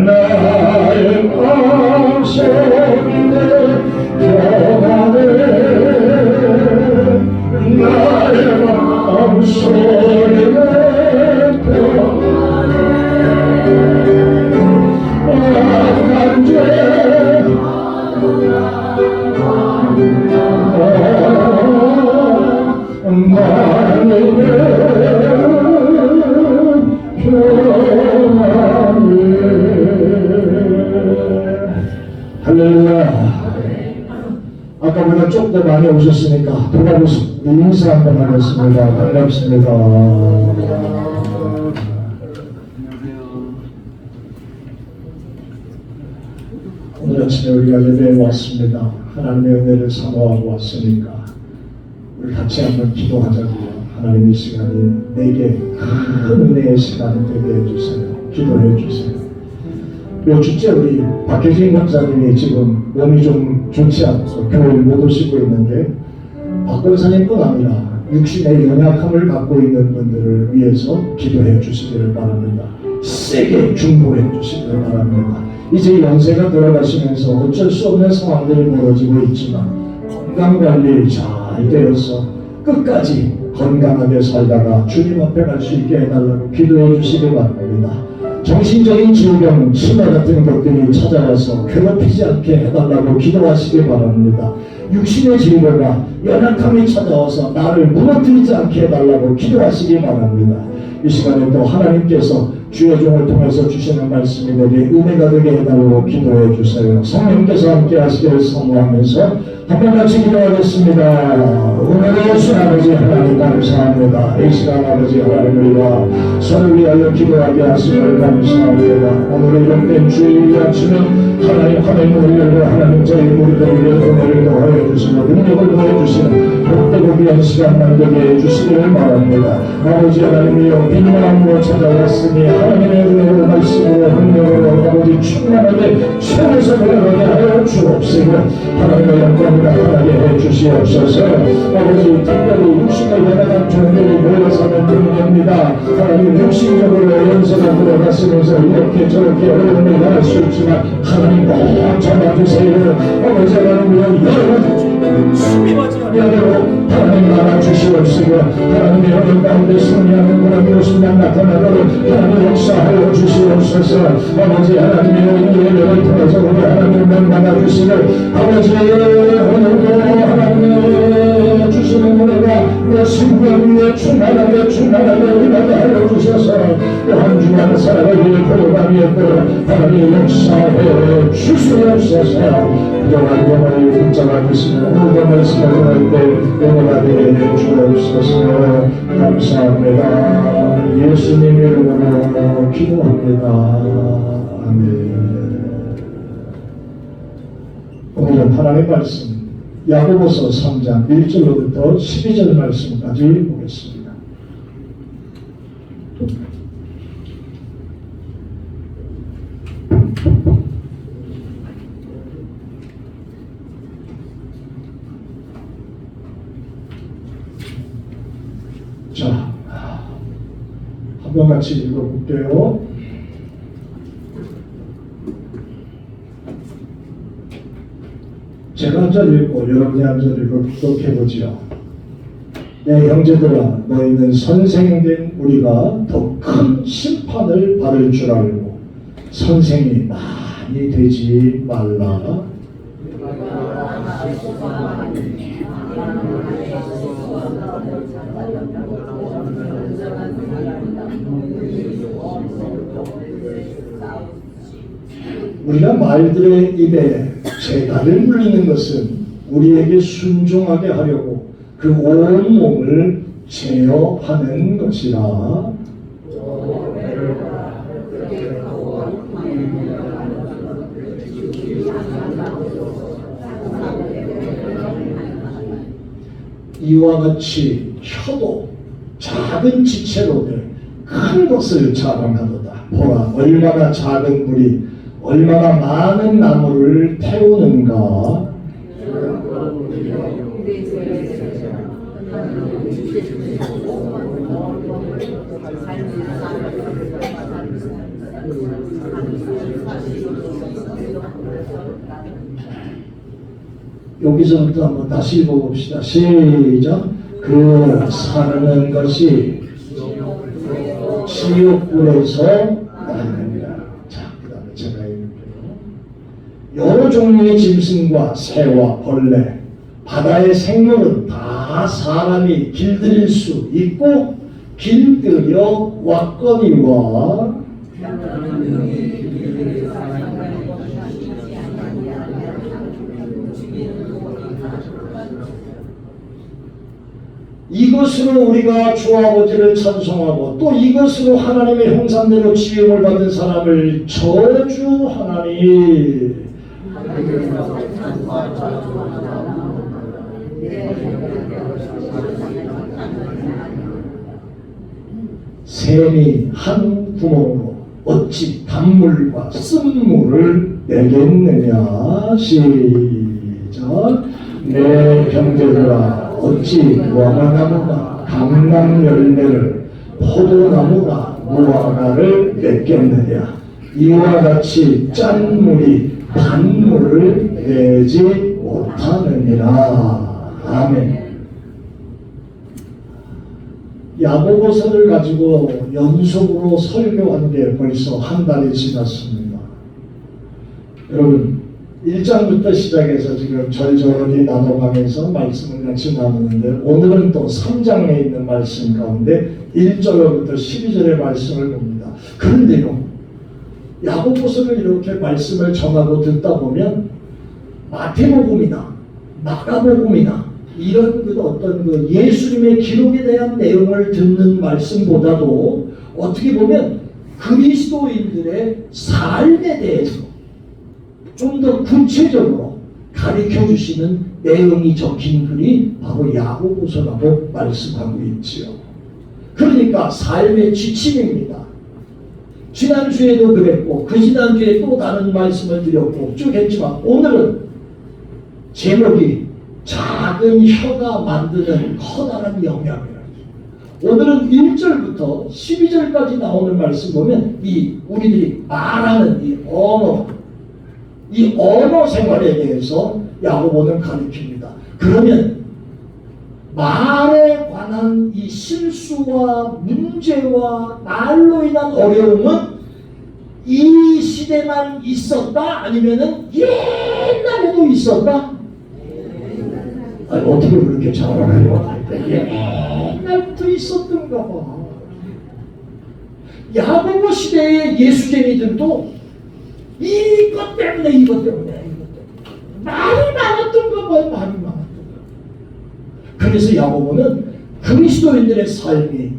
나의 마음속에 평안해 나의 마음속에 평안해 악한 죄 할렐루야. 아까보다 좀 더 많이 오셨으니까 돌아보시 인사 한번 하겠습니다. 반갑습니다. 오늘 아침에 우리가 예배에 왔습니다. 하나님의 은혜를 사모하고 왔으니까 우리 같이 한번 기도하자고요. 하나님 이 시간이 내게 큰 은혜의 시간이 되게 해주세요. 기도해 주세요. 몇 주째 우리 박혜진 목사님이 지금 몸이 좀 좋지 않아서 교회를 못 오시고 있는데 박 권사님뿐 아니라 육신의 연약함을 갖고 있는 분들을 위해서 기도해 주시기를 바랍니다. 세게 중보해 주시기를 바랍니다. 이제 연세가 들어가시면서 어쩔 수 없는 상황들이 벌어지고 있지만 건강관리 잘 되어서 끝까지 건강하게 살다가 주님 앞에 갈 수 있게 해달라고 기도해 주시기 바랍니다. 정신적인 질병, 치매 같은 것들이 찾아와서 괴롭히지 않게 해달라고 기도하시기 바랍니다. 육신의 질병과 연약함이 찾아와서 나를 무너뜨리지 않게 해달라고 기도하시기 바랍니다. 이 시간에 또 하나님께서 주의 종을 통해서 주시는 말씀이 내게 은혜가 되게 해달라고 기도해 주세요. 성령께서 함께 하시기를 사모하면서 한번 같이 기도하겠습니다. 오늘의 주 아버지 하나님 감사합니다. 이 시간 아버지 하나님과 서로 위하여 기도하게 하심을 감사합니다. 오늘 이런 된 주의 아침에 하나님 하늘문을 열고 하나님 저희 우리들을 위해 은혜를 더하여 주시고 능력을 더하여 주시는 복되고 귀한 시간 만들게 해주시기를 바랍니다. 아버지 하나님이여 빈마음으로 찾아왔으니 하나님의 은혜로 말씀으로 능력으로 아버지 충만하게 채워서 들어가게 하여 주옵시고 하나님의 영광을 나타나게 해주시옵소서. 아버지 특별히 육신의 연약한 종들이 모여서는 문제입니다. 하나님 육신적으로 연세가 들어갔으면서 이렇게 저렇게 어려움을 당할 수 있지만 하나님 꼭 잡아주세요. 아버지 하나님이여 여러분 수비하지 아니하도록 하나님 알아주시옵시고 하나님의 어린 가운데 승리하는 그런 모습만 나타나도록 하나님 역사하여 주시옵소서. 아버지 하나님의 예배를 통해서 우리 하나님을 만나주시는 아버지 오늘도 하나님의 주시는 은혜가 내 신분 위에 충만하게 일하게 하여 주셔서 한 주간 살아가기에 걸어가기에 하나님 역사해 주시옵소서. 그동안 영원히 붙잡아 주시는 오늘도 말씀을 할 때 은혜가 되게 해 주옵소서. 감사합니다. 예수님 이름으로 기도합니다. 아멘. 오늘은 하나님의 말씀 야고보서 3장 1절로부터 12절 말씀까지 보겠습니다. 자, 한번 같이 읽어볼게요. 제가 한 절 읽고 여러분이 한 절 읽고 기록해보지요. 내 형제들아 너희는 선생된 우리가 더 큰 심판을 받을 줄 알고 선생이 많이 되지 말라. 우리가 말들의 입에 재갈을 물리는 것은 우리에게 순종하게 하려고 그 온 몸을 제어하는 것이라. 이와 같이 혀도 작은 지체로되 큰 것을 자랑하도다. 보라 얼마나 작은 불이 얼마나 많은 나무를 태우는가. 여기서부터 한번 다시 읽어봅시다. 시작. 그 사는 것이 지옥불에서 나느니라. 자, 그 다음에 제가 읽을게요. 여러 종류의 짐승과 새와 벌레, 바다의 생물은 다 사람이 길들일 수 있고 길들여 왔거니와 이것으로 우리가 주 아버지를 찬송하고 또 이것으로 하나님의 형상대로 지음을 받은 사람을 저주하나니 샘이 한 구멍으로 어찌 단물과 쓴물을 내겠느냐. 시작. 내 형제들아 어찌 무화과나무가 감람 열매를 포도나무가 무화과를 맺겠느냐. 이와 같이 짠 물이 단물을 내지 못하느니라. 아멘. 야고보서를 가지고 연속으로 설교한 게 벌써 한 달이 지났습니다. 여러분 1장부터 시작해서 지금 절절히 나눠가면서 말씀을 같이 나누는데 오늘은 또 3장에 있는 말씀 가운데 1절부터 12절의 말씀을 봅니다. 그런데요, 야고보서를 이렇게 말씀을 전하고 듣다 보면 마태복음이나 마가복음이나 이런 어떤 예수님의 기록에 대한 내용을 듣는 말씀보다도 어떻게 보면 그리스도인들의 삶에 대해서 좀 더 구체적으로 가르쳐 주시는 내용이 적힌 글이 바로 야고보서라고 말씀하고 있지요. 그러니까 삶의 지침입니다. 지난주에도 그랬고 그 지난주에 또 다른 말씀을 드렸고 쭉 했지만 오늘은 제목이 작은 혀가 만드는 커다란 영향이라고. 오늘은 1절부터 12절까지 나오는 말씀 보면 이 우리들이 말하는 이 언어 생활에 대해서 야고보는 가르칩니다. 그러면 말에 관한 이 실수와 문제와 말로 인한 어려움은 이 시대만 있었다? 아니면은 옛날에도 있었다? 아니, 어떻게 그렇게 잘 알아요? 옛날부터 있었던가 봐. 야고보 시대의 예수쟁이들도 이것 때문에 말이 많았던가 봐요. 말이 많았던가. 그래서 야고보는 그리스도인들의 삶이,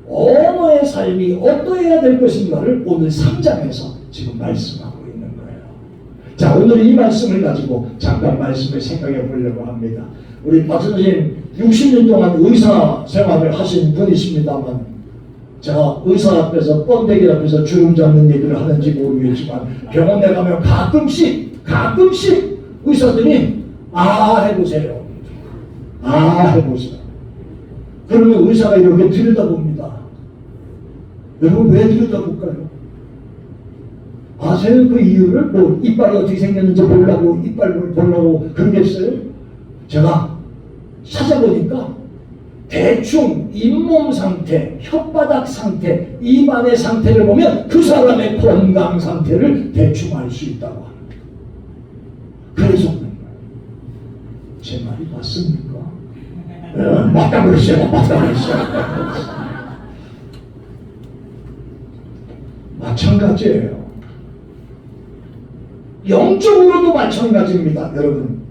언어의 삶이 어떠해야 될 것인가를 오늘 3장에서 지금 말씀하고 있는 거예요. 자, 오늘 이 말씀을 가지고 잠깐 말씀을 생각해 보려고 합니다. 우리 박 선생님 60년 동안 의사 생활을 하신 분이십니다만 제가 의사 앞에서 번데기 앞에서 주름 잡는 얘기를 하는지 모르겠지만 병원에 가면 가끔씩 의사들이 해보세요. 해보세요. 그러면 의사가 이렇게 들여다봅니다. 여러분 왜 들여다볼까요? 아세요? 그 이유를? 뭐 이빨이 어떻게 생겼는지 보려고 이빨을 보려고 그러겠어요? 제가 찾아보니까 대충 잇몸 상태, 혓바닥 상태, 입안의 상태를 보면 그 사람의 건강 상태를 대충 알 수 있다고 합니다. 그래서 제 말이 맞습니까? 맞다 그러세요. 마찬가지예요. 영적으로도 마찬가지입니다. 여러분,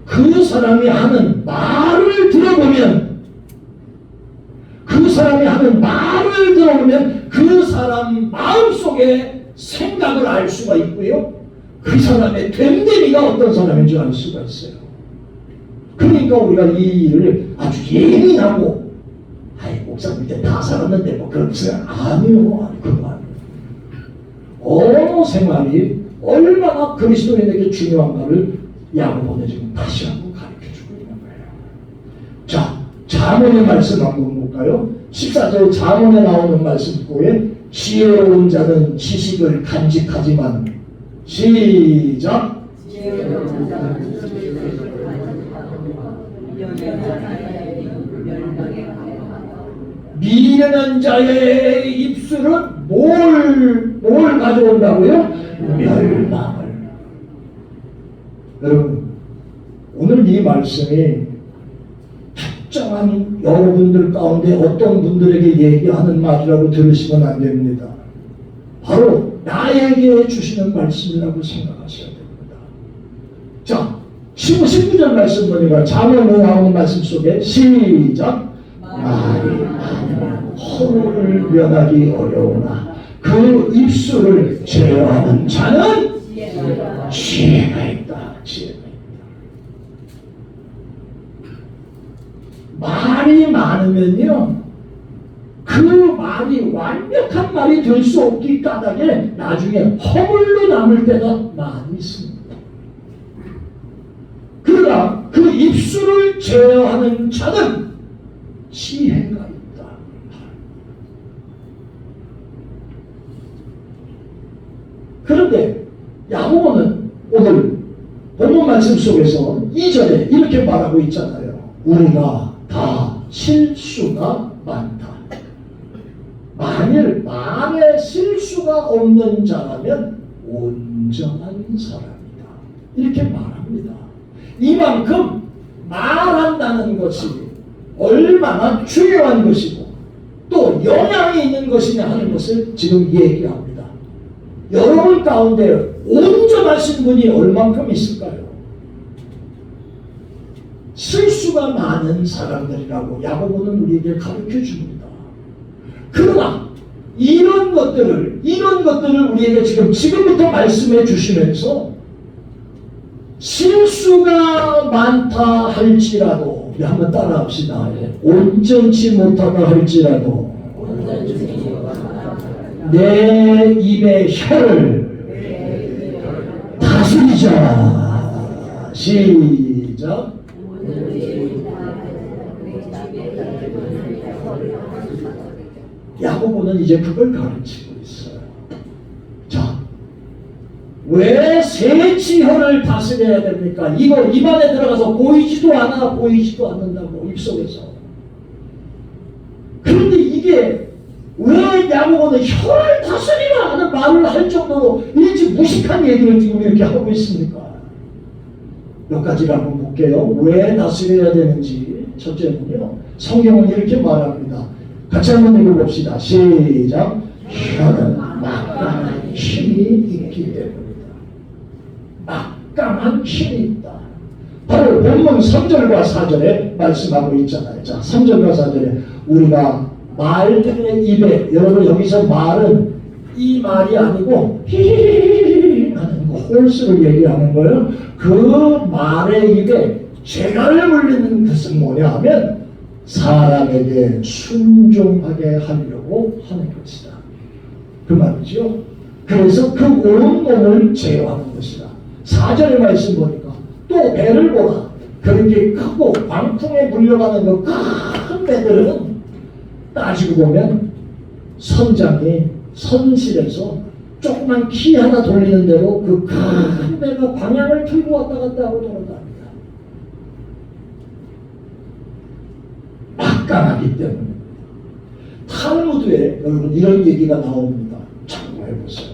그 사람이 하는 말을 들어보면 그 사람 마음속에 생각을 알 수가 있고요, 그 사람의 됨됨이가 어떤 사람인지 알 수가 있어요. 그러니까 우리가 이 일을 아주 예민하고 목사님 때 다 살았는데 뭐 그렇지 아니요. 그거 아니에요. 언어 생활이 얼마나 그리스도인에게 중요한가를 야고보는 지금 다시 한번 가르쳐주고 있는 거예요. 자, 잠언의 말씀 한번 볼까요? 14절 잠언에 나오는 말씀 보에 지혜로운 자는 지식을 간직하지만 시작 미련한 자의 입술은 뭘 가져온다고요? 멸망을. 여러분, 오늘 이 말씀이 특정한 여러분들 가운데 어떤 분들에게 얘기하는 말이라고 들으시면 안 됩니다. 바로 나에게 주시는 말씀이라고 생각하셔야 됩니다. 자, 19절 말씀 보니까 잠언에 나오는 말씀 속에 시작 말이 허물을 면하기 어려우나 그 입술을 제어하는 자는 지혜가 있다. 지혜가 있다. 말이 많으면요, 그 말이 완벽한 말이 될 수 없기 까닭에 나중에 허물로 남을 때가 많이 있습니다. 그러나 그 입술을 제어하는 자는 지혜가 있다. 그런데 야고보는 오늘 본문 말씀 속에서 2절에 이렇게 말하고 있잖아요. 우리가 다 실수가 많다. 만일 말에 실수가 없는 자라면 온전한 사람이다. 이렇게 말합니다. 이만큼 말한다는 것이 얼마나 중요한 것이고 또 영향이 있는 것이냐 하는 것을 지금 얘기합니다. 여러분 가운데 온전하신 분이 얼만큼 있을까요? 실수가 많은 사람들이라고 야고보는 우리에게 가르쳐 줍니다. 그러나 이런 것들을 우리에게 지금부터 말씀해 주시면서 실수가 많다 할지라도 우리 한번 따라합시다. 온전치 못하다 할지라도 내 입의 혀를 다스리자. 시작. 야고보는 이제 그걸 가르치고 있어요. 자, 왜 세치혀를 다스려야 됩니까? 이거 입안에 들어가서 보이지도 않는다고 입속에서. 그런데 이게 왜 야고보는 혀를 다스리라 하는 말을 할 정도로 일찍 무식한 얘기를 지금 이렇게 하고 있습니까? 몇 가지를 한번 볼게요. 왜 다스려야 되는지. 첫째는요, 성경은 이렇게 말합니다. 같이 한번 읽어봅시다. 시작. 혀는 막강한 힘이 있기 때문이다. 막강한 힘이 있다. 바로 본문 3절과 4절에 말씀하고 있잖아요. 자, 3절과 4절에 우리가 말들의 입에, 여러분 여기서 말은 이 말이 아니고 히히히히히 하는 거, 홀수를 얘기하는 거예요. 그 말의 입에 죄를 물리는 것은 뭐냐 하면 사람에게 순종하게 하려고 하는 것이다. 그 말이죠. 그래서 그 온 몸을 제어하는 것이다. 4절의 말씀 보니까 또 배를 보라. 그렇게 크고 광풍에 물려가는 그 큰 배들은 따지고 보면 선장이 선실에서 조그만 키 하나 돌리는 대로 그 큰 배가 방향을 틀고 왔다 갔다 하고 돌아다닙니다. 막강하기 때문에. 탈무드에 여러분 이런 얘기가 나옵니다. 참고 해보세요.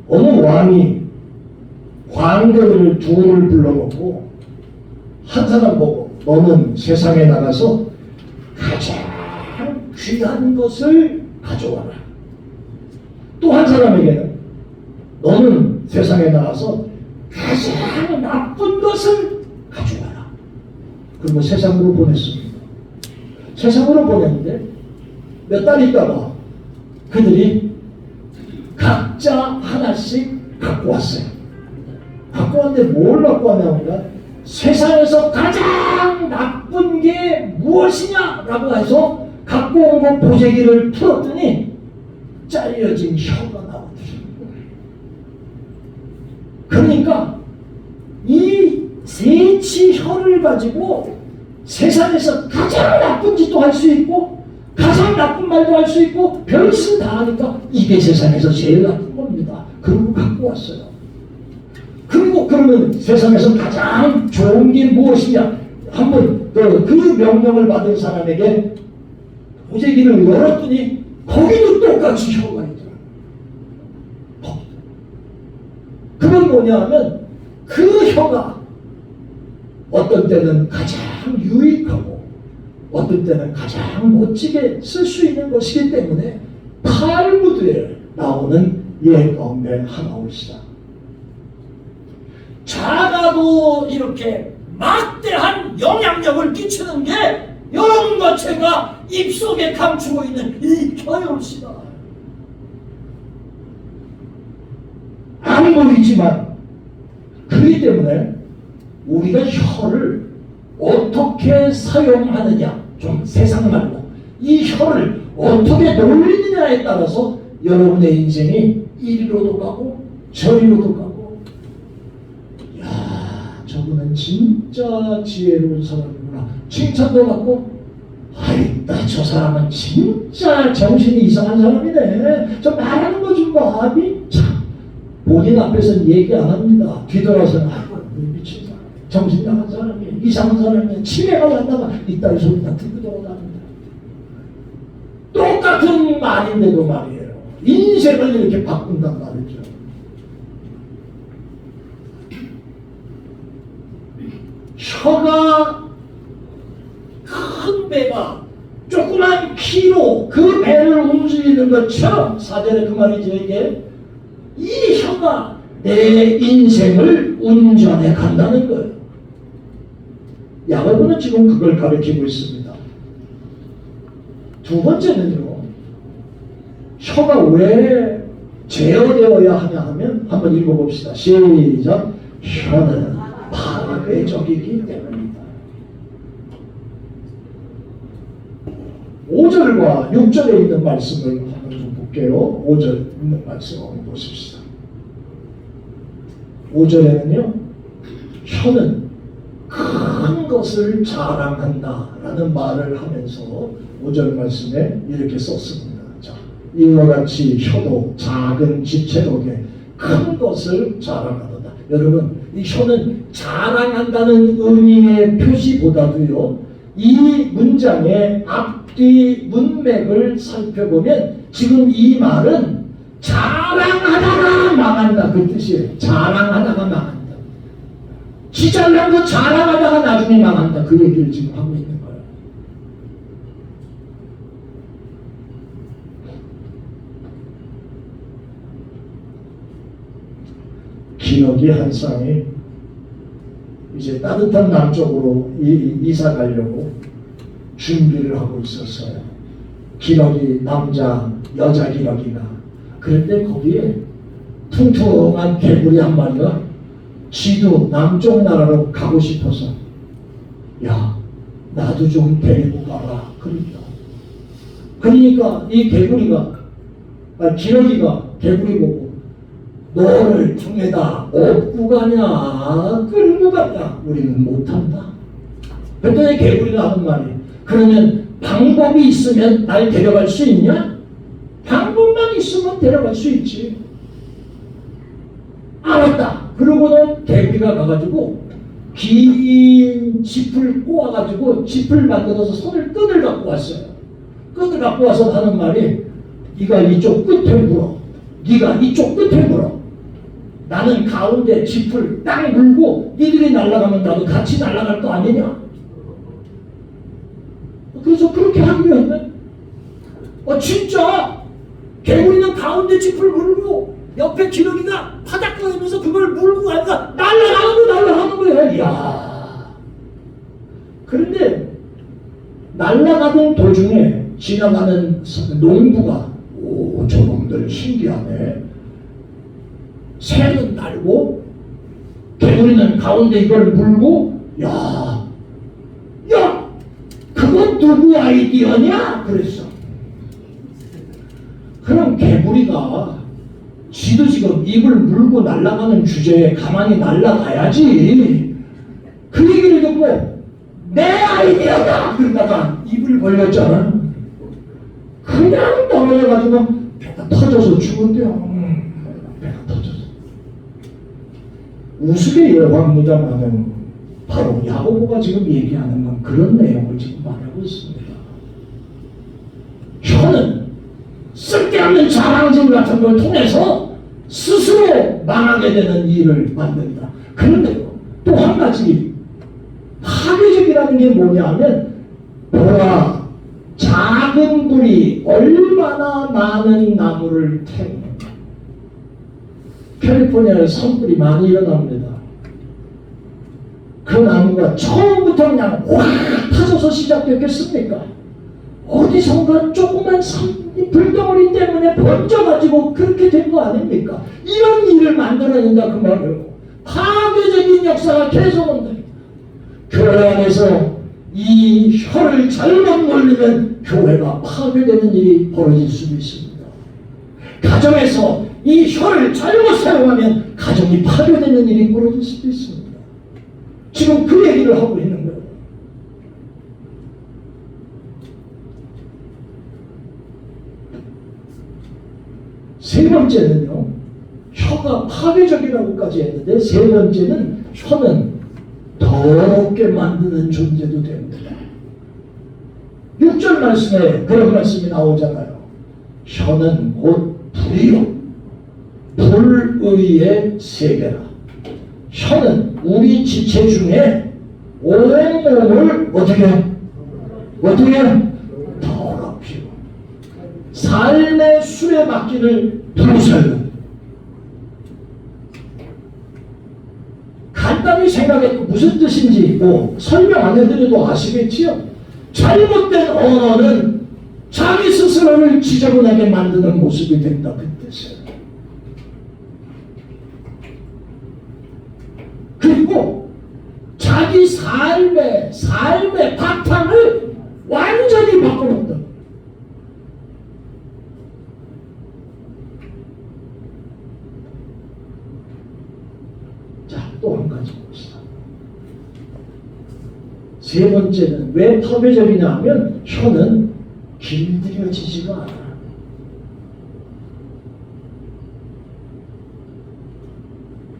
어느 왕이 관객을 둘을 불러놓고 한 사람 보고 너는 세상에 나가서 가장 귀한 것을 가져와라. 또 한 사람에게는 너는 세상에 나가서 가장 나쁜 것을 가져와라. 그리고 세상으로 보냈습니다. 세상으로 보냈는데 몇 달 있다가 그들이 각자 하나씩 갖고 왔어요. 갖고 왔는데 뭘 갖고 왔냐면 세상에서 가장 나쁜 게 무엇이냐라고 해서 갖고 온 거 보재기를 풀었더니 잘려진 혀가 나오더라고요. 그러니까 이 세치 혀를 가지고 세상에서 가장 나쁜 짓도 할 수 있고 가장 나쁜 말도 할 수 있고 별짓을 다 하니까 이게 세상에서 제일 나쁜 겁니다. 그리고 갖고 왔어요. 그리고 그러면 세상에서 가장 좋은 게 무엇이냐? 한번 그 명령을 받은 사람에게 보재기를 열었더니 거기도 똑같이 혀가 있더라. 그건 뭐냐 하면 그 혀가 어떤 때는 가장 유익하고 어떤 때는 가장 멋지게 쓸 수 있는 것이기 때문에 탈무드에 나오는 예 가운데 하나올시다. 자가도 이렇게 막대한 영향력을 끼치는 게 여러분과 제가 입속에 감추고 있는 이 혀올시다. 안 보이지만 그렇기 때문에 우리가 혀를 어떻게 사용하느냐, 좀 세상 말로 이 혀를 어떻게 놀리느냐에 따라서 여러분의 인생이 이리로도 가고 저리로도 가고, 야, 저분은 진짜 지혜로운 사람이구나 칭찬도 받고, 아이다 저 사람은 진짜 정신이 이상한 사람이네, 저 말하는 거 좀 봐, 참. 본인 앞에서는 얘기 안 합니다. 뒤돌아서는 아이고 미친 사람, 정신 나간 사람이, 이상한 사람이, 치매가 왔다가 이따위 소리 다 듣고 돌아다닙니다. 똑같은 말인데도 말이에요. 인생을 이렇게 바꾼단 말이죠. 혀가 큰 배가 조그만 키로 그 배를 움직이는 것처럼, 사전에 그 말이죠. 이게 이 혀가 내 인생을 운전해 간다는 거예요. 야고보는 지금 그걸 가르치고 있습니다. 두 번째는요, 혀가 왜 제어되어야 하냐 하면 한번 읽어봅시다. 시작. 혀는 파괴적이기 때문입니다. 5절과 6절에 있는 말씀을 한번 좀 볼게요. 5절 있는 말씀 한번 보십시다. 5절에는요, 혀는 큰 것을 자랑한다 라는 말을 하면서 5절 말씀에 이렇게 썼습니다. 자, 이와 같이 혀도 작은 지체록에 큰 것을 자랑하다. 여러분, 이 혀는 자랑한다는 의미의 표시보다도요, 이 문장의 앞뒤 문맥을 살펴보면 지금 이 말은 자랑하다가 망한다 그 뜻이에요. 자랑하다가 망한다. 지 잘난 거 자랑하다가 나중에 망한다 그 얘기를 지금 하고 있는 거예요. 기러기 한 쌍이 이제 따뜻한 남쪽으로 이사 가려고 준비를 하고 있었어요. 기러기 남자 여자 기러기가. 그런데 거기에 퉁퉁한 개구리 한 마리가 지도 남쪽 나라로 가고 싶어서, 야, 나도 좀 데리고 가라 그러니까 이 개구리가, 기러기가 개구리 보고, 너를 중에다 업고 가냐 끌고 가냐 우리는 못한다. 그랬더니 개구리가 하는 말이, 그러면 방법이 있으면 날 데려갈 수 있냐? 방법만 있으면 데려갈 수 있지. 알았다. 그러고는 개구리가 가가지고 긴 짚을 꼬아가지고 짚을 만들어서 손을 끈을 갖고 왔어요. 끈을 갖고 와서 하는 말이, 네가 이쪽 끝에 물어, 네가 이쪽 끝에 물어, 나는 가운데 짚을 딱 물고 니들이 날아가면 나도 같이 날아갈 거 아니냐. 그래서 그렇게 하기로 했네. 진짜 개구리는 가운데 짚을 물고 옆에 기러기가 파닥거리면서 그걸 물고 가니까 날아가는 거야. 이야. 그런데 날아가던 도중에 지나가는 농부가, 오, 저놈들 신기하네. 새는 날고 개구리는 가운데 이걸 물고, 야, 그건 누구 아이디어냐? 그랬어. 그럼 개구리가 지도 지금 입을 물고 날아가는 주제에 가만히 날아가야지. 그 얘기를 듣고 내 아이디어다 그러다가 입을 벌렸잖아. 그냥 떨어져가지고 배가 터져서 죽었대요. 배가 터져서. 우스개 여왕입니다만은 바로 야고보가 지금 얘기하는 건 그런 내용을 지금 말하고 있습니다. 혀는 쓸데없는 자랑질 같은 걸 통해서 스스로 망하게 되는 일을 만든다. 그런데요, 또 한 가지 파괴적이라는 게 뭐냐면, 보라, 작은 불이 얼마나 많은 나무를 태우는가. 캘리포니아에 산불이 많이 일어납니다. 그 나무가 처음부터 그냥 확 타져서 시작됐겠습니까? 어디선가 조그만 불덩어리 때문에 번져가지고 그렇게 된 거 아닙니까? 이런 일을 만들어낸다 그 말이에요. 파괴적인 역사가 계속온다. 교회 안에서 이 혀를 잘못 놀리면 교회가 파괴되는 일이 벌어질 수도 있습니다. 가정에서 이 혀를 잘못 사용하면 가정이 파괴되는 일이 벌어질 수도 있습니다. 지금 그 얘기를 하고 있는 거예요. 세 번째는요, 혀가 파괴적이라고까지 했는데, 세 번째는 혀는 더럽게 만드는 존재도 됩니다. 6절 말씀에 그런 말씀이 나오잖아요. 혀는 곧 불이요 불의의 세계라. 혀는 우리 지체 중에 온몸을 어떻게 더럽히고 삶의 수레바퀴를 부수는. 간단히 생각해 무슨 뜻인지 뭐 설명 안 해드려도 아시겠지요? 잘못된 언어는 자기 스스로를 지저분하게 만드는 모습이 된다 그 뜻이에요. 그리고 자기 삶의 바탕을 완전히 바꿔놓는다. 자, 또 한 가지 봅시다. 세 번째는 왜 파괴적이냐 하면 혀는 길들여지지가 않아.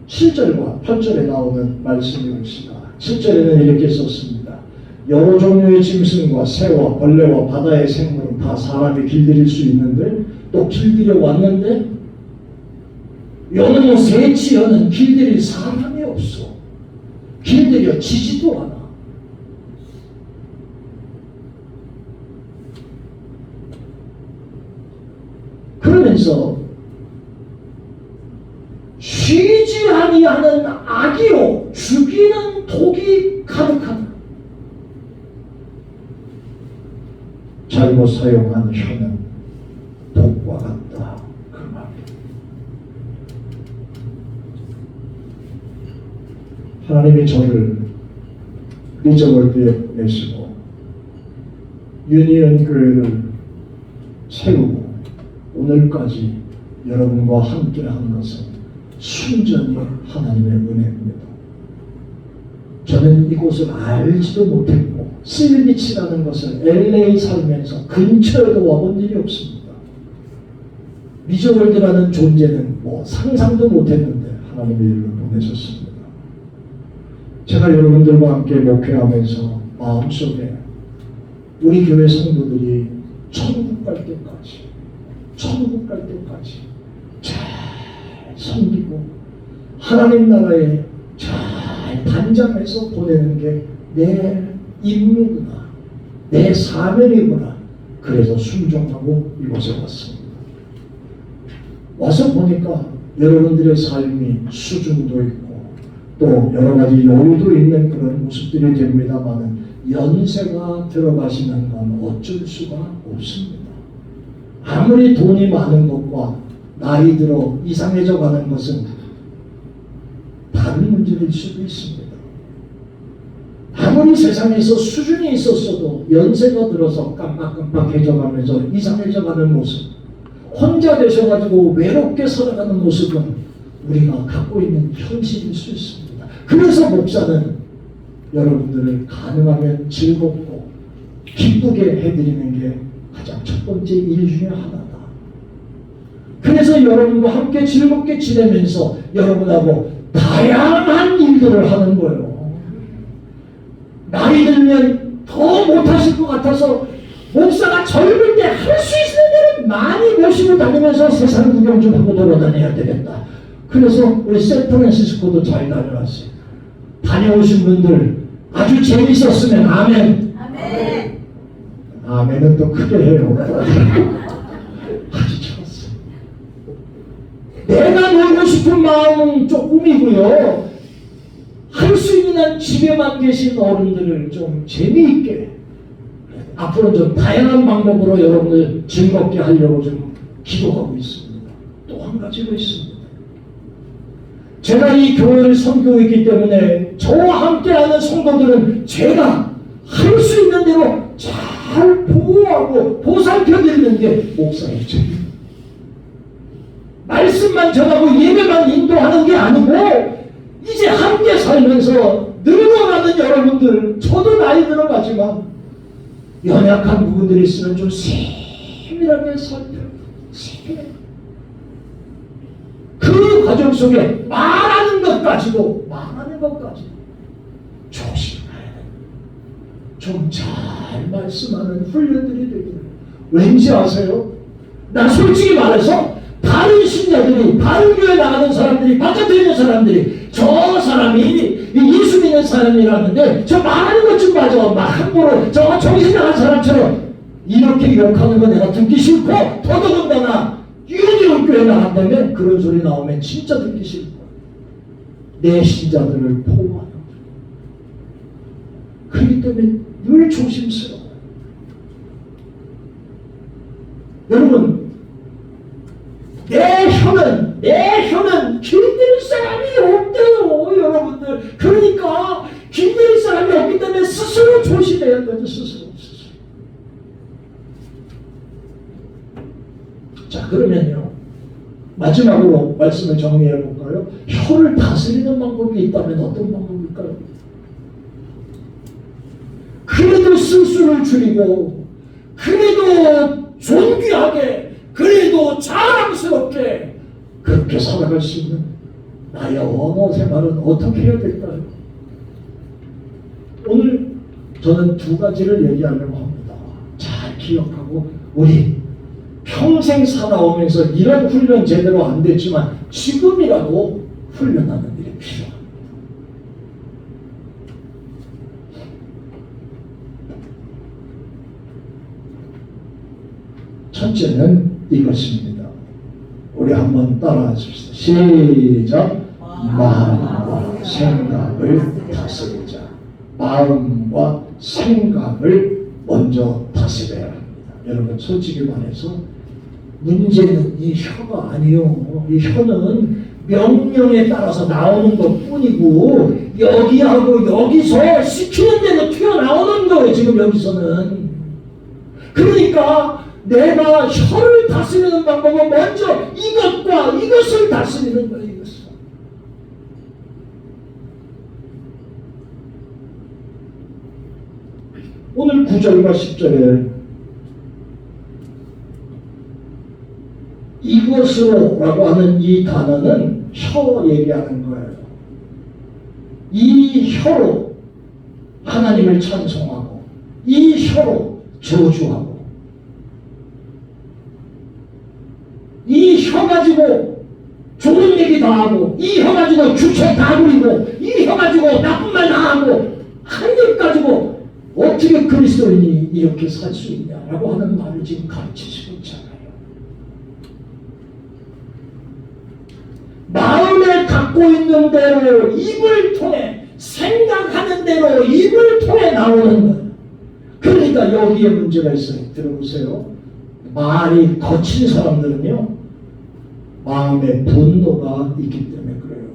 7절과 8절에 나오는 말씀이 봅시다. 7절에는 이렇게 썼습니다. 여러 종류의 짐승과 새와 벌레와 바다의 생물은 다 사람이 길들일 수 있는데 또 길들여 왔는데 여는 새치여는 길들일 사람이 없어. 길들여지지도 않아. 그러면서 쉬지 아니하는 악이요 죽이는 독이 가득하다. 잘못 사용한 혀는 독과 같다. 그 말이에요. 하나님이 저를 리저월드에 내시고 유니언 교회를 세우고 오늘까지 여러분과 함께 한 것은 순전히 하나님의 은혜입니다. 저는 이곳을 알지도 못했고 실비치라는 것을 LA 살면서 근처에도 와본 일이 없습니다. 리저월드라는 존재는 뭐 상상도 못했는데 하나님의 일로 보내셨습니다. 제가 여러분들과 함께 목회하면서 마음속에 우리 교회 성도들이 천국 갈 때까지 잘 섬기고 하나님 나라에 잘 단장해서 보내는 게 내 임무구나, 내 사명이구나. 그래서 순종하고 이곳에 왔습니다. 와서 보니까 여러분들의 삶이 수준도 있고 또 여러 가지 여유도 있는 그런 모습들이 됩니다만은 연세가 들어가시는 건 어쩔 수가 없습니다. 아무리 돈이 많은 것과 나이 들어 이상해져 가는 것은 다른 문제일 수도 있습니다. 아무리 세상에서 수준이 있었어도 연세가 들어서 깜빡깜빡해져 가면서 이상해져 가는 모습, 혼자 되셔가지고 외롭게 살아가는 모습은 우리가 갖고 있는 현실일 수 있습니다. 그래서 목사는 여러분들을 가능하면 즐겁고 기쁘게 해드리는 게 가장 첫 번째 일 중에 하나다. 그래서 여러분과 함께 즐겁게 지내면서 여러분하고 다양한 일들을 하는 거예요. 나이 들면 더 못하실 것 같아서 목사가 젊을 때 할 수 있는 데를 많이 모시고 다니면서 세상 구경 좀 하고 돌아다녀야 되겠다. 그래서 우리 샌프란시스코도 잘 다녀왔어요. 다녀오신 분들 아주 재밌었으면 아멘. 아멘. 아멘은 또 크게 해요. 아주 좋았어요. 내가 놀고 싶은 마음은 조금이고요. 할 수 있는 한 집에만 계신 어른들을 좀 재미있게 앞으로 좀 다양한 방법으로 여러분을 즐겁게 하려고 좀 기도하고 있습니다. 또 한 가지가 있습니다. 제가 이 교회를 섬기고 때문에 저와 함께하는 성도들은 제가 할 수 있는 대로 잘 보호하고 보살펴드리는 게 목사의 책임입니다. 말씀만 전하고 예배만 인도하는 게 아니고 이제 함께 살면서 늙어가는 여러분들, 저도 나이 들어가지만 연약한 부분들이 있으면 좀 세밀하게 세밀하게 그 과정 속에 말하는 것까지도 조심해야 돼. 좀 잘 말씀하는 훈련들이 되기를. 왠지 아세요? 나 솔직히 말해서 다른 신자들이, 다른 교회 나가는 사람들이, 바깥에 있는 사람들이 저 사람이 예수 믿는 사람이라는데 저 말하는 것 좀 맞아. 막 함부로 저 정신 나간 사람처럼 이렇게 욕하는 거 내가 듣기 싫고, 더더군다나 유니온 교회 나간다면 그런 소리 나오면 진짜 듣기 싫고, 내 신자들을 보호하는 거예요. 그렇기 때문에 늘 조심스러워요. 여러분, 내 혀는 길들일 사람이 없대요, 여러분들. 그러니까 길들일 사람이 없기 때문에 스스로 조심해야 되죠, 스스로. 자, 그러면요, 마지막으로 말씀을 정리해 볼까요? 혀를 다스리는 방법이 있다면 어떤 방법일까요? 그래도 실수를 줄이고, 그래도 존귀하게, 그래도 자랑스럽게 그렇게 살아갈 수 있는 나의 언어 생활은 어떻게 해야 될까요? 오늘 저는 두 가지를 얘기하려고 합니다. 잘 기억하고, 우리 평생 살아오면서 이런 훈련 제대로 안 됐지만 지금이라도 훈련하는 일이 필요합니다. 첫째는 이것입니다. 우리 한번 따라해 줍시다. 시작. 마음과 생각을 다스리자. 마음과 생각을 먼저 다스려야 합니다. 여러분, 솔직히 말해서 문제는 이 혀가 아니요. 이 혀는 명령에 따라서 나오는 것 뿐이고, 여기하고 여기서 시키는 대로 튀어나오는 거예요, 지금 여기서는. 그러니까 내가 혀를 다스리는 방법은 먼저 이것과 이것을 다스리는 거예요, 이것을. 오늘 9절과 10절에 이것으로라고 하는 이 단어는 혀 얘기하는 거예요. 이 혀로 하나님을 찬송하고, 이 혀로 저주하고, 이 혀 가지고 좋은 얘기 다 하고, 이 혀 가지고 주책 다 부리고, 이 혀 가지고 나쁜 말 다 하고, 한 입 가지고 어떻게 그리스도인이 이렇게 살 수 있냐라고 하는 말을 지금 가르치시고 있잖아요. 마음에 갖고 있는 대로 입을 통해, 생각하는 대로 입을 통해 나오는 거예요. 그러니까 여기에 문제가 있어요. 들어보세요. 말이 거친 사람들은요, 마음에 분노가 있기 때문에 그래요.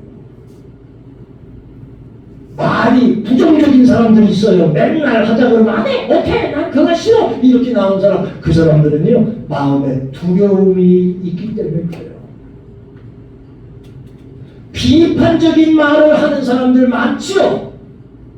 말이 부정적인 사람들이 있어요. 맨날 하자 그러면 안 해, 오케이, 난 그거 싫어, 이렇게 나온 사람, 그 사람들은요, 마음에 두려움이 있기 때문에 그래요. 비판적인 말을 하는 사람들 많죠.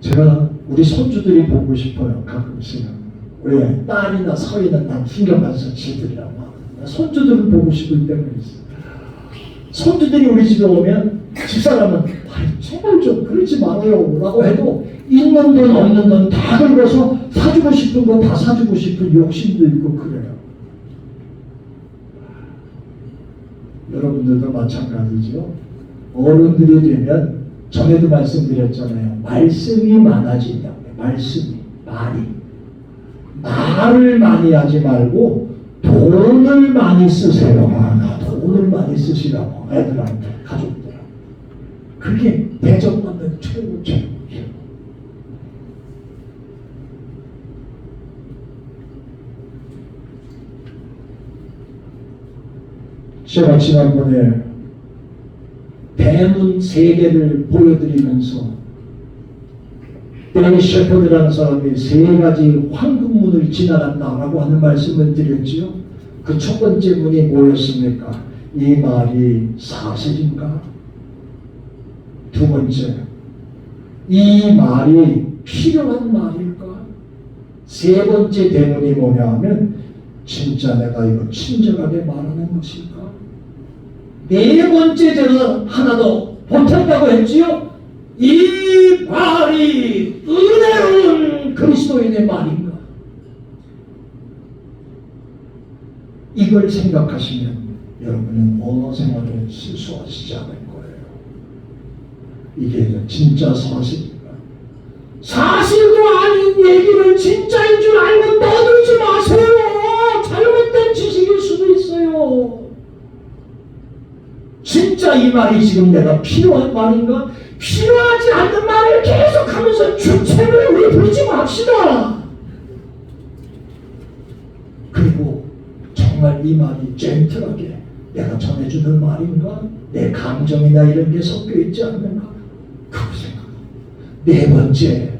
제가 우리 손주들이 보고 싶어요. 가끔씩. 우리 딸이나 서희는 난 신경 안 써. 지들이라고 하거든요. 손주들을 보고 싶을 때가 있어요. 손주들이 우리 집에 오면 집사람은 아이, 제발 좀 그러지 말아요 라고 해도 있는 돈 없는 돈 다 긁어서 사주고 싶은 거 다 사주고 싶은 욕심도 있고 그래요. 여러분들도 마찬가지죠. 어른들이 되면 전에도 말씀드렸잖아요. 말씀이 많아진다고요. 말씀이, 말을 많이 하지 말고 돈을 많이 쓰세요. 돈을 많이 쓰시라고 애들한테, 가족들. 그게 대접받는 최고예요. 제가 지난번에 대문 3개를 보여드리면서 데니 셰퍼드라는 사람이 3가지 황금문을 지나간다라고 하는 말씀을 드렸지요. 그 첫 번째 문이 뭐였습니까? 이 말이 사실인가? 두 번째, 이 말이 필요한 말일까? 세 번째 대문이 뭐냐 하면 진짜 내가 이거 친절하게 말하는 것일까? 네 번째 제가 하나 더 못한다고 했지요? 이 말이 은혜로운 그리스도인의 말인가? 이걸 생각하시면 여러분은 언어 생활에 실수하시지 않을 거예요. 이게 진짜 사실인가? 사실도 아닌 얘기를 진짜인 줄 알고 떠들지 마세요. 잘못된 지식일 수도 있어요. 진짜 이 말이 지금 내가 필요한 말인가? 필요하지 않는 말을 계속하면서 주체를 우리 부르지 맙시다. 그리고 정말 이 말이 젠틀하게 내가 전해주는 말인가? 내 감정이나 이런 게 섞여 있지 않는가? 그거 생각. 네 번째,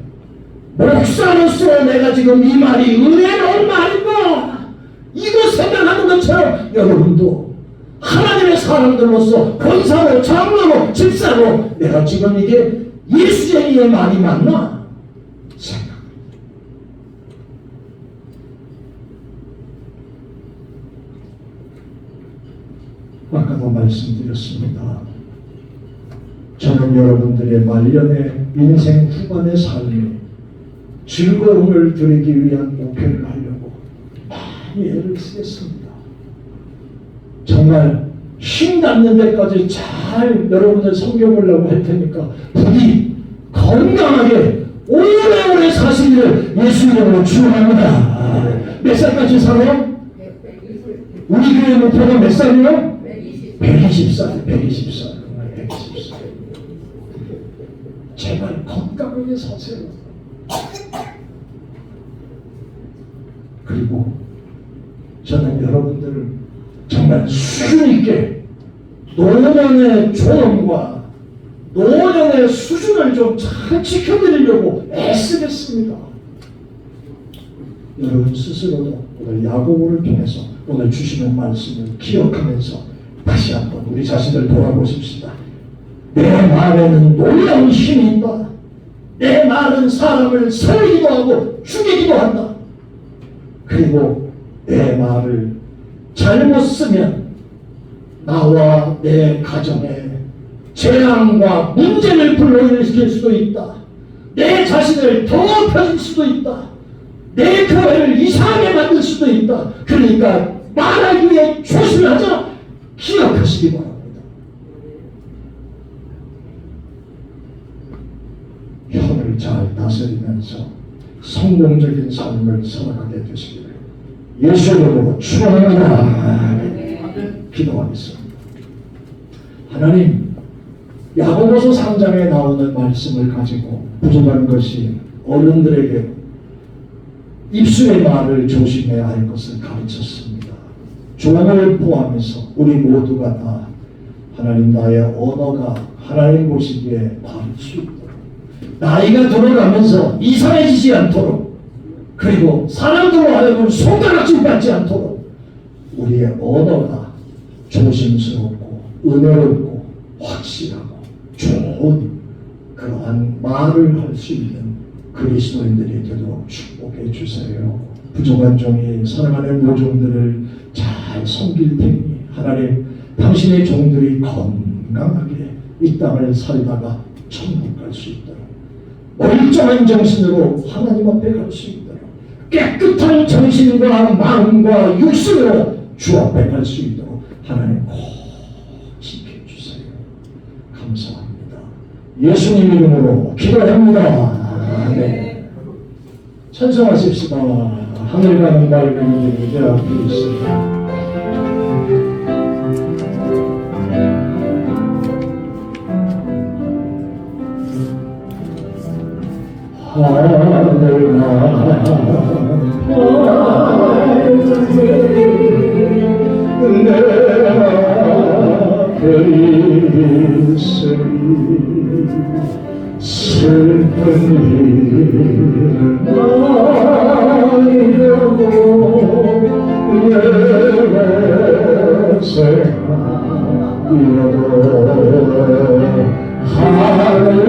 목사로서 내가 지금 이 말이 은혜로운 말인가? 이거 생각하는 것처럼 여러분도 하나님의 사람들로서 권사로, 장로로, 집사로 내가 지금 이게 예수쟁이의 말이 맞나? 생각. 아까도 말씀드렸습니다. 저는 여러분들의 말년의 인생 후반의 삶에 즐거움을 드리기 위한 목표를 하려고 많이 애를 쓰겠습니다. 정말 힘 닿는 데까지 잘 여러분들 섬겨보려고 할 테니까 부디 건강하게 오래오래 사시기를 예수 이름으로 축원합니다. 몇 살까지 살아요? 우리 교회 목표가 몇 살이요? 120살. 120살. 제발 건강하게 사세요. 그리고 저는 여러분들을 정말 수준 있게 노년의 존엄과 노년의 수준을 좀 잘 지켜드리려고 애쓰겠습니다. 여러분 스스로도 오늘 야고보를 통해서 오늘 주시는 말씀을 기억하면서 다시 한번 우리 자신을 돌아보십시다. 내 말에는 놀라운 힘이 있다. 내 말은 사람을 살리기도 하고 죽이기도 한다. 그리고 내 말을 잘못 쓰면 나와 내 가정에 재앙과 문제를 불러일으킬 수도 있다. 내 자신을 더럽혀질 수도 있다. 내 교회를 이상하게 만들 수도 있다. 그러니까 말하기 위해 조심하자 기억하시기 바랍니다. 혀를 잘 다스리면서 성공적인 삶을 살아가게 되시기를 예수님으로 축원합니다. 기도하겠습니다. 하나님, 야고보서 3장에 나오는 말씀을 가지고 부족한 것이 어른들에게 입술의 말을 조심해야 할 것을 가르쳤습니다. 종을 포함해서 우리 모두가 다 하나님 나의 언어가 하나님 보시기에 바를 수 있도록 나이가 들어가면서 이상해지지 않도록 그리고 사람들로 하여금 손가락질 받지 않도록 우리의 언어가 조심스럽고 은혜롭고 확실하고 좋은 그러한 말을 할 수 있는 그리스도인들이 되도록 축복해 주세요. 부족한 종이 사랑하는 모종들을 잘 섬길 테니 하나님 당신의 종들이 건강하게 이 땅을 살다가 천국 갈 수 있도록 멀쩡한 정신으로 하나님 앞에 갈 수 있도록 깨끗한 정신과 마음과 육신으로 주 앞에 갈 수 있도록 하나님 꼭 지켜주세요. 감사합니다. 예수님 이름으로 기도합니다. 아멘. 찬송하십시다. 하늘 가는 밝은 이들이 내 앞에 있습니다. 하늘 내 있으리 슬픈 일은 아니려고 내 생각이어도 하늘로